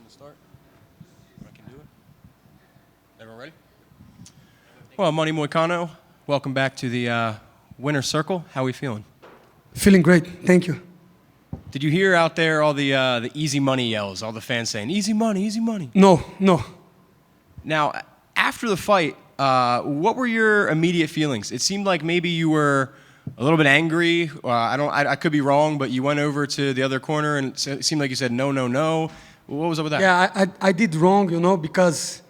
motion to start? I can do it. Everyone ready? Well, Renato Moicano, welcome back to the winner's circle. How are we feeling? Feeling great. Thank you. Did you hear out there all the easy money yells, all the fans saying, easy money, easy money? No. Now, after the fight, what were your immediate feelings? It seemed like maybe you were a little bit angry. I could be wrong, but you went over to the other corner and it seemed like you said, no, no, no. What was up with that? Yeah, I did wrong, because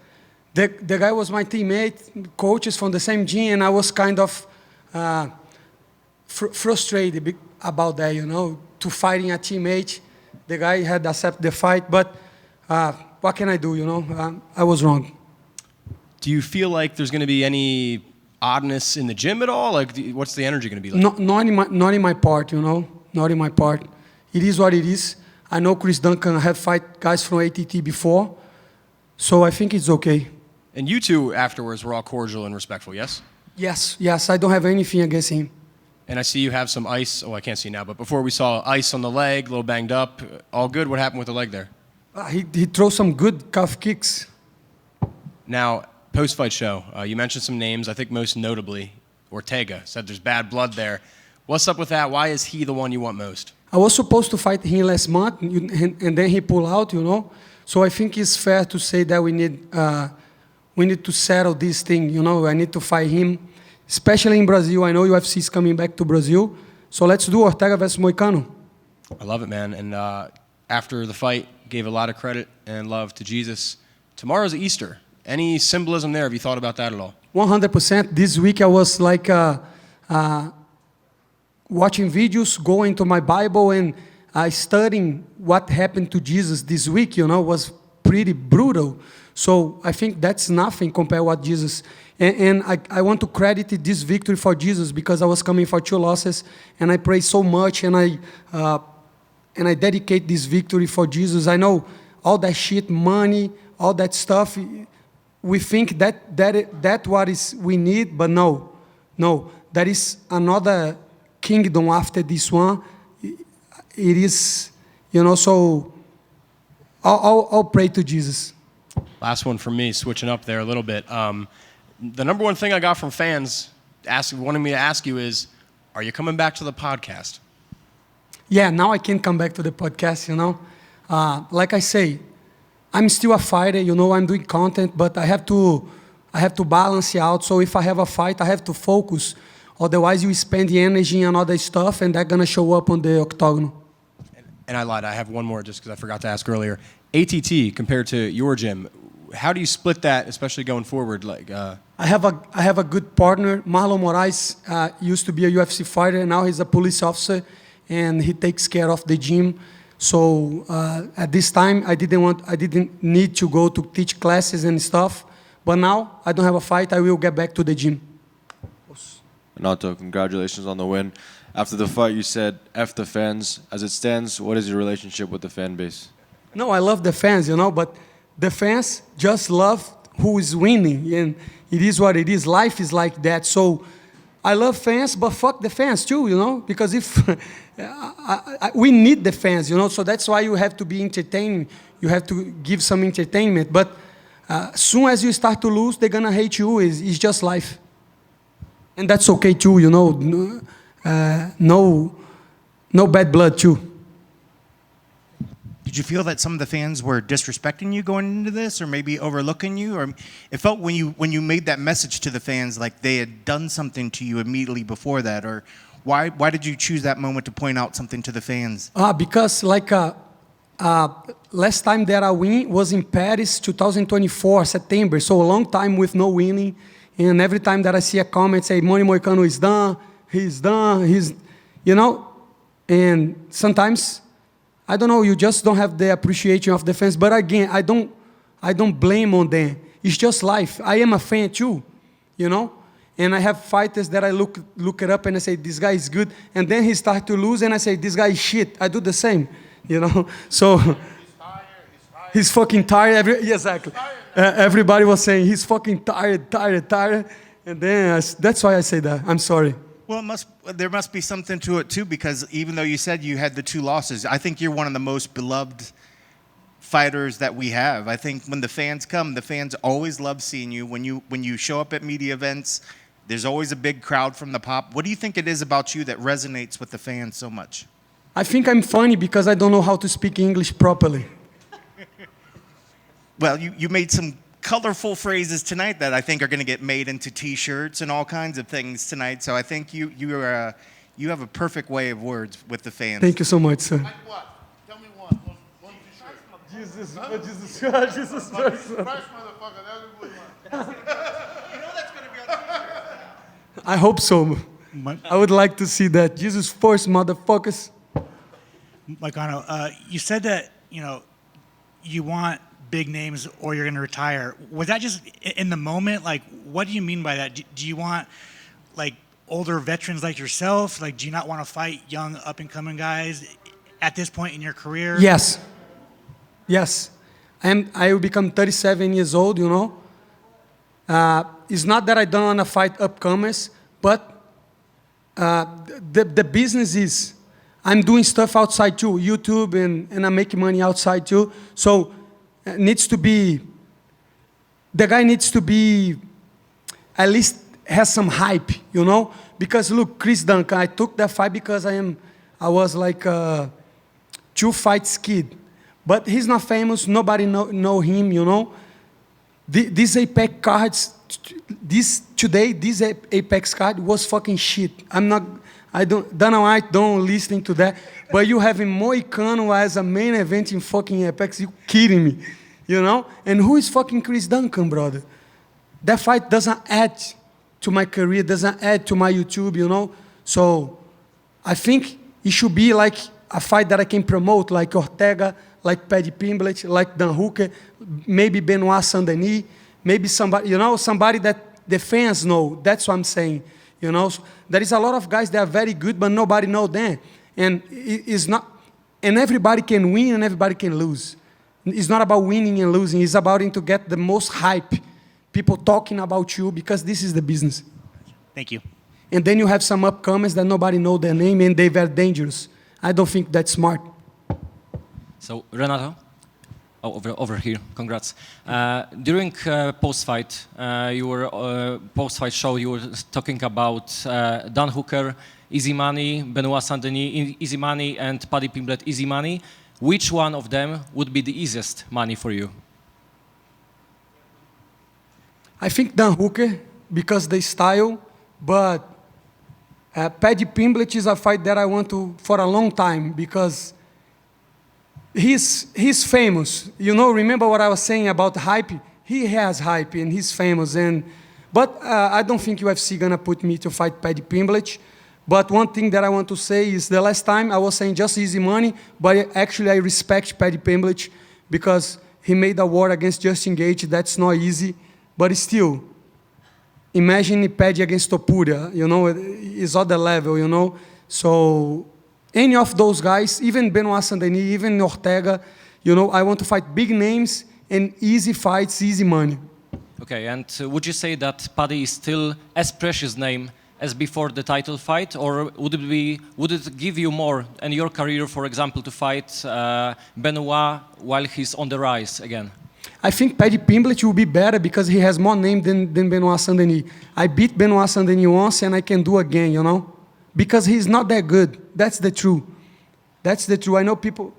the guy was my teammate, coaches from the same gym, and I was kind of frustrated about that, to fighting a teammate. The guy had accepted the fight, but what can I do, I was wrong. Do you feel like there's going to be any oddness in the gym at all? Like, what's the energy going to be like? Not in my part, not in my part. It is what it is. I know Chris Duncan had fight guys from ATT before, so I think it's okay. And you two afterwards were all cordial and respectful, yes? Yes, I don't have anything against him. And I see you have some ice. Oh, I can't see now, but before we saw ice on the leg, a little banged up. All good? What happened with the leg there? He throws some good calf kicks. Now, post-fight show, you mentioned some names. I think most notably, Ortega said there's bad blood there. What's up with that? Why is he the one you want most? I was supposed to fight him last month, and then he pulled out, So I think it's fair to say that we need to settle this thing, I need to fight him, especially in Brazil. I know UFC is coming back to Brazil, so let's do Ortega versus Moicano. I love it, man. And after the fight, gave a lot of credit and love to Jesus. Tomorrow's Easter. Any symbolism there? Have you thought about that at all? 100%. This week I was like watching videos, going to my Bible, and studying what happened to Jesus this week, was pretty brutal. So I think that's nothing compared to what Jesus... And I want to credit this victory for Jesus because I was coming for 2 losses, and I pray so much, and I dedicate this victory for Jesus. I know all that shit, money, all that stuff... We think that what is we need, but no. There is another kingdom after this one. It is, so I'll pray to Jesus. Last one for me, switching up there a little bit. The number one thing I got from fans wanting me to ask you is, are you coming back to the podcast? Yeah, now I can come back to the podcast, Like I say, I'm still a fighter, I'm doing content, but I have to balance it out. So if I have a fight, I have to focus. Otherwise, you spend the energy on other stuff, and that's going to show up on the octagon. And I lied. I have one more just because I forgot to ask earlier. ATT compared to your gym, how do you split that, especially going forward? I have a good partner. Marlon Moraes used to be a UFC fighter, and now he's a police officer, and he takes care of the gym. So at this time, I didn't need to go to teach classes and stuff. But now I don't have a fight. I will get back to the gym. Renato, congratulations on the win. After the fight, you said, F the fans. As it stands, what is your relationship with the fan base? No, I love the fans, but the fans just love who is winning. And it is what it is. Life is like that. So I love fans, but fuck the fans too, because if we need the fans, so that's why you have to be entertaining. You have to give some entertainment. But as soon as you start to lose, they're gonna hate you. It's just life, and that's okay too, no bad blood too. Did you feel that some of the fans were disrespecting you going into this, or maybe overlooking you? Or it felt when you made that message to the fans like they had done something to you immediately before that? Or why did you choose that moment to point out something to the fans? Because last time that I win was in Paris, 2024, September. So a long time with no winning. And every time that I see a comment say, Renato Moicano is done, he's done, and sometimes... I don't know, you just don't have the appreciation of the fans. But again, I don't blame on them. It's just life. I am a fan too, And I have fighters that I look it up and I say, this guy is good. And then he starts to lose and I say, this guy is shit. I do the same, So he's fucking tired. Exactly. Everybody was saying, he's fucking tired. And then that's why I say that. I'm sorry. Well, there must be something to it too, because even though you said you had the 2 losses, I think you're one of the most beloved fighters that we have. I think when the fans come, the fans always love seeing you. When you show up at media events, there's always a big crowd from the pop. What do you think it is about you that resonates with the fans so much? I think I'm funny because I don't know how to speak English properly. Well, you made some colorful phrases tonight that I think are going to get made into T-shirts and all kinds of things tonight. So I think you have a perfect way of words with the fans. Thank you so much, sir. Like what? Tell me one. One t-shirt. Jesus, Huh? Jesus, Jesus First motherfucker. That's what we want. You know that's going to be on T-shirts. I hope so. I would like to see that. Jesus first, motherfuckers. Moicano, you said that, you want big names or you're going to retire. Was that just in the moment? Like, what do you mean by that? Do you want, like, older veterans like yourself? Like, do you not want to fight young, up-and-coming guys at this point in your career? Yes. Yes. I will become 37 years old, It's not that I don't want to fight upcomers, but the business is, I'm doing stuff outside too, YouTube, and I'm making money outside too. So the guy needs to be, at least has some hype, Because look, Chris Duncan, I took that fight because I was like a 2 fights kid. But he's not famous, nobody know him, These Apex cards, this Apex card was fucking shit. Dana White, don't listen to that. But you having Moicano as a main event in fucking Apex, you kidding me, And who is fucking Chris Duncan, brother? That fight doesn't add to my career, doesn't add to my YouTube, So I think it should be like a fight that I can promote, like Ortega, like Paddy Pimblett, like Dan Hooker, maybe Benoit Saint-Denis, maybe somebody, somebody that the fans know. That's what I'm saying. There is a lot of guys that are very good, but nobody know them. And it's not, and everybody can win and everybody can lose. It's not about winning and losing. It's about to get the most hype, people talking about you, because this is the business. Thank you. And then you have some upcomers that nobody know their name and they're very dangerous. I don't think that's smart. So, Renato? Oh, over here. Congrats. During post-fight, post-fight show, you were talking about Dan Hooker, easy money, Benoit Saint-Denis, easy money, and Paddy Pimblett, easy money. Which one of them would be the easiest money for you? I think Dan Hooker, because the style, but Paddy Pimblett is a fight that I want to for a long time, because he's famous. Remember what I was saying about hype? He has hype and he's famous. But I don't think UFC gonna put me to fight Paddy Pimblett. But one thing that I want to say is the last time I was saying just easy money, but actually I respect Paddy Pimblett because he made a war against Justin Gaethje. That's not easy, but still, imagine Paddy against Topuria. It's other level. So any of those guys, even Benoit Saint-Denis, even Ortega, I want to fight big names and easy fights, easy money. Okay, and would you say that Paddy is still as precious name as before the title fight, or would it give you more in your career, for example, to fight Benoit while he's on the rise again? I think Paddy Pimblett will be better because he has more name than Benoit Saint-Denis. I beat Benoit Saint-Denis once and I can do again, Because he's not that good. That's the truth. That's the truth. I know people.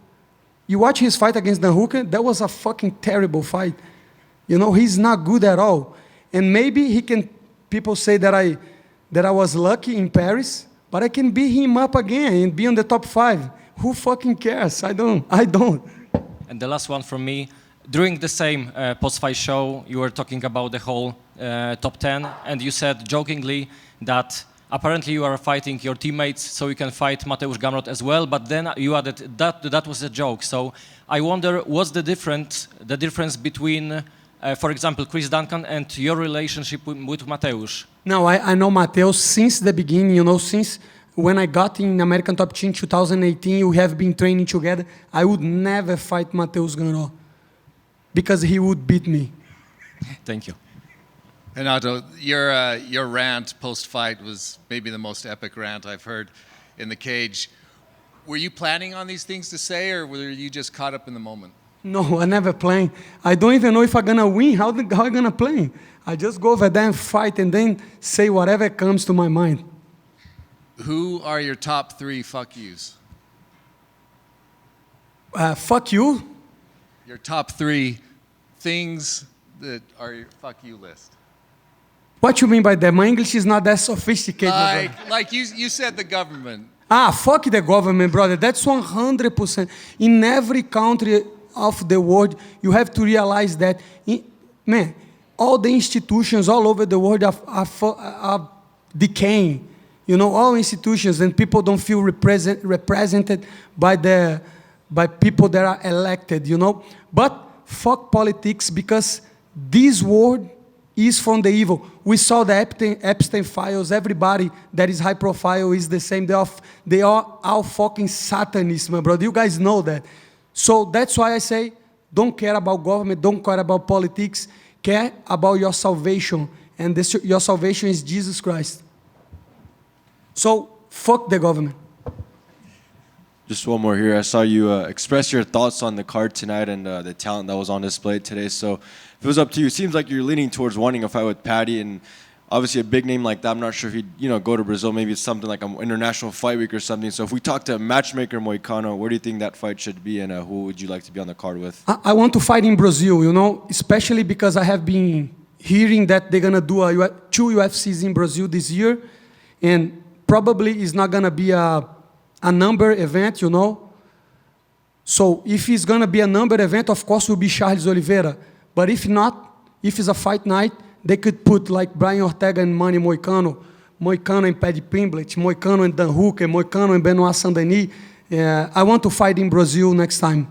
You watch his fight against Dan Hooker, that was a fucking terrible fight. He's not good at all. And maybe people say that I was lucky in Paris, but I can beat him up again and be on the top 5. Who fucking cares? I don't. And the last one from me. During the same post-fight show, you were talking about the whole top 10, and you said jokingly that apparently you are fighting your teammates so you can fight Mateusz Gamrot as well, but then you added that was a joke. So I wonder, what's the difference between, for example, Chris Duncan and your relationship with Mateusz? No, I know Mateusz since the beginning, since when I got in American Top Team in 2018, we have been training together. I would never fight Mateusz Gamrot because he would beat me. Thank you. Renato, your rant post-fight was maybe the most epic rant I've heard in the cage. Were you planning on these things to say, or were you just caught up in the moment? No, I never play. I don't even know if I'm gonna win. How I gonna play? I just go over there and fight and then say whatever comes to my mind. Who are your top 3 fuck yous? Fuck you. Your top 3 things that are your fuck you list. What you mean by that? My English is not that sophisticated. my brother. Like you said the government. Fuck the government, brother. That's 100%. In every country of the world, you have to realize that, man, all the institutions all over the world are decaying. You know, all institutions, and people don't feel represented by people that are elected, you know. But fuck politics, because this world is from the evil. We saw the Epstein files. Everybody that is high profile is the same. They are all fucking Satanists, my brother. You guys know that. So that's why I say, don't care about government, don't care about politics, care about your salvation. And your salvation is Jesus Christ. So, fuck the government. Just one more here. I saw you express your thoughts on the card tonight and the talent that was on display today. So if it was up to you, it seems like you're leaning towards wanting a fight with Paddy, and obviously a big name like that. I'm not sure if he'd go to Brazil. Maybe it's something like an international fight week or something. So if we talk to matchmaker Moicano, where do you think that fight should be, and who would you like to be on the card with? I want to fight in Brazil, you know, especially because I have been hearing that they're going to do 2 UFCs in Brazil this year, and probably it's not going to be a number event, you know. So if it's going to be a number event, of course, it will be Charles Oliveira. But if not, if it's a fight night, they could put like Brian Ortega and Manny Moicano, Moicano and Paddy Pimblett, Moicano and Dan Hooker, Moicano and Benoit Saint-Denis. I want to fight in Brazil next time.